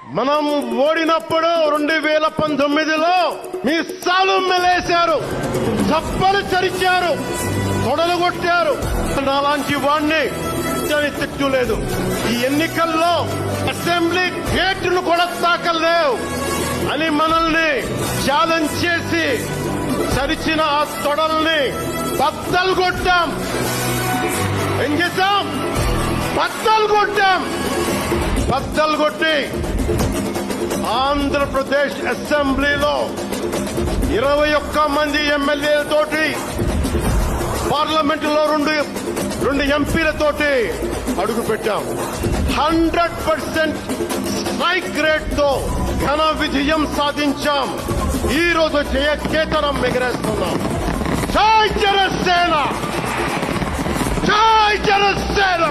మనం ఓడినప్పుడు 2019లో మీ సాలు మెలేశారు, చప్పలు చరిచారు, తొడలు కొట్టారు. అలాంటి వాణ్ణి తిట్టలేదు. ఈ ఎన్నికల్లో అసెంబ్లీ గేట్ను కూడా తాకలేవు అని మనల్ని ఛాలెంజ్ చేసి చరిచిన ఆ తొడల్ని బద్దలు కొట్టాం. ఏం చేశాం? బద్దలు కొట్టాం. బద్దలు కొట్టి ఆంధ్రప్రదేశ్ అసెంబ్లీలో 21 మంది ఎమ్మెల్యేలతోటి, పార్లమెంటులో రెండు ఎంపీలతోటి అడుగు పెట్టాం. 100% స్ట్రైక్ రేట్ తో ఘన విజయం సాధించాం. ఈ రోజు కేతనం ఎగరేస్తున్నాం. జై జనసేన, జై జనసేన.